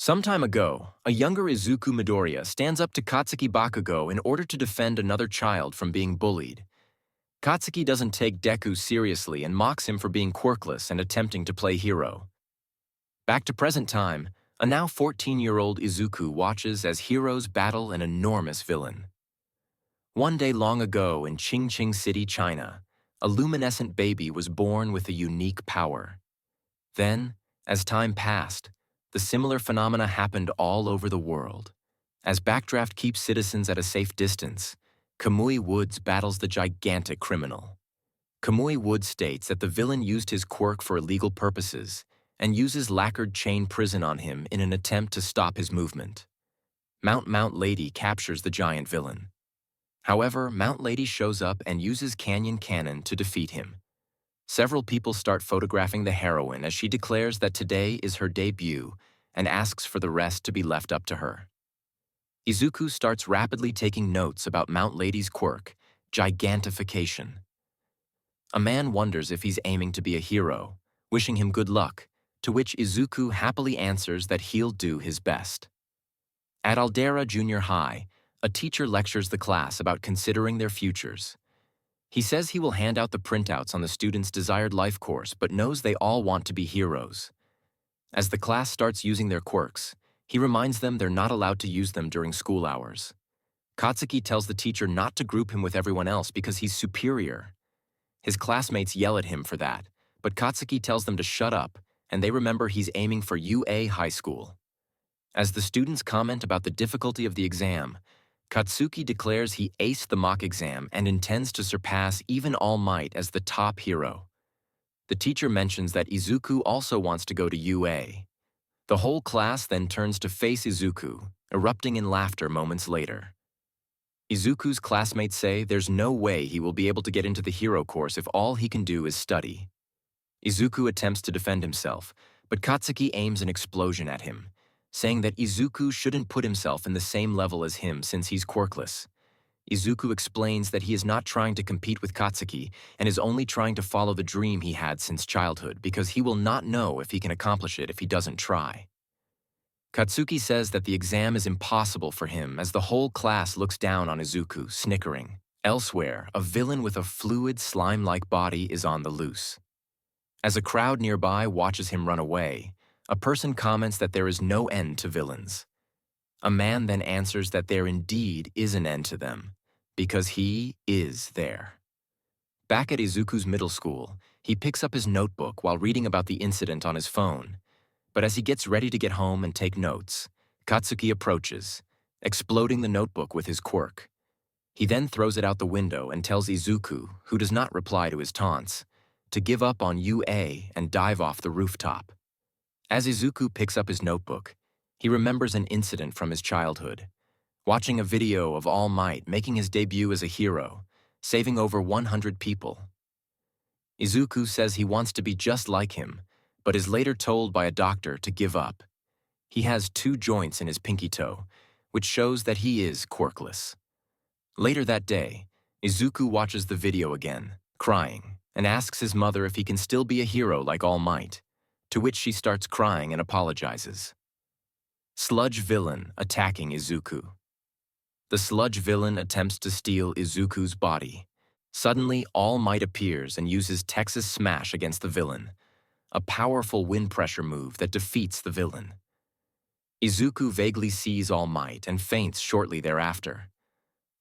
Some time ago, a younger Izuku Midoriya stands up to Katsuki Bakugo in order to defend another child from being bullied. Katsuki doesn't take Deku seriously and mocks him for being quirkless and attempting to play hero. Back to present time, a now 14-year-old Izuku watches as heroes battle an enormous villain. One day long ago in Qingqing City, China, a luminescent baby was born with a unique power. Then, as time passed, the similar phenomena happened all over the world. As Backdraft keeps citizens at a safe distance, Kamui Woods battles the gigantic criminal. Kamui Woods states that the villain used his quirk for illegal purposes and uses lacquered chain prison on him in an attempt to stop his movement. Mount Lady captures the giant villain. However, Mount Lady shows up and uses Canyon Cannon to defeat him. Several people start photographing the heroine as she declares that today is her debut and asks for the rest to be left up to her. Izuku starts rapidly taking notes about Mount Lady's quirk, gigantification. A man wonders if he's aiming to be a hero, wishing him good luck, to which Izuku happily answers that he'll do his best. At Aldera Junior High, a teacher lectures the class about considering their futures. He says he will hand out the printouts on the students' desired life course, but knows they all want to be heroes. As the class starts using their quirks, he reminds them they're not allowed to use them during school hours. Katsuki tells the teacher not to group him with everyone else because he's superior. His classmates yell at him for that, but Katsuki tells them to shut up, and they remember he's aiming for UA High School. As the students comment about the difficulty of the exam, Katsuki declares he aced the mock exam and intends to surpass even All Might as the top hero. The teacher mentions that Izuku also wants to go to UA. The whole class then turns to face Izuku, erupting in laughter moments later. Izuku's classmates say there's no way he will be able to get into the hero course if all he can do is study. Izuku attempts to defend himself, but Katsuki aims an explosion at him, saying that Izuku shouldn't put himself in the same level as him since he's quirkless. Izuku explains that he is not trying to compete with Katsuki and is only trying to follow the dream he had since childhood because he will not know if he can accomplish it if he doesn't try. Katsuki says that the exam is impossible for him as the whole class looks down on Izuku, snickering. Elsewhere, a villain with a fluid, slime-like body is on the loose. As a crowd nearby watches him run away, a person comments that there is no end to villains. A man then answers that there indeed is an end to them, because he is there. Back at Izuku's middle school, he picks up his notebook while reading about the incident on his phone. But as he gets ready to get home and take notes, Katsuki approaches, exploding the notebook with his quirk. He then throws it out the window and tells Izuku, who does not reply to his taunts, to give up on UA and dive off the rooftop. As Izuku picks up his notebook, he remembers an incident from his childhood, watching a video of All Might making his debut as a hero, saving over 100 people. Izuku says he wants to be just like him, but is later told by a doctor to give up. He has 2 joints in his pinky toe, which shows that he is quirkless. Later that day, Izuku watches the video again, crying, and asks his mother if he can still be a hero like All Might, to which she starts crying and apologizes. Sludge Villain attacking Izuku. The Sludge Villain attempts to steal Izuku's body. Suddenly, All Might appears and uses Texas Smash against the villain, a powerful wind pressure move that defeats the villain. Izuku vaguely sees All Might and faints shortly thereafter.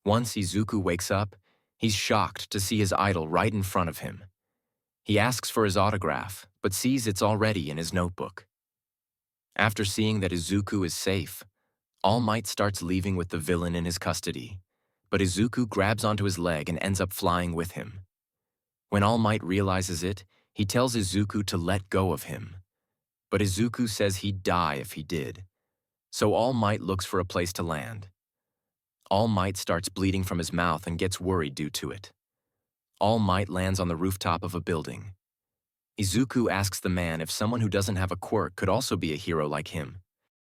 Once Izuku wakes up, he's shocked to see his idol right in front of him. He asks for his autograph, but sees it's already in his notebook. After seeing that Izuku is safe, All Might starts leaving with the villain in his custody, but Izuku grabs onto his leg and ends up flying with him. When All Might realizes it, he tells Izuku to let go of him. But Izuku says he'd die if he did, so All Might looks for a place to land. All Might starts bleeding from his mouth and gets worried due to it. All Might lands on the rooftop of a building. Izuku asks the man if someone who doesn't have a quirk could also be a hero like him,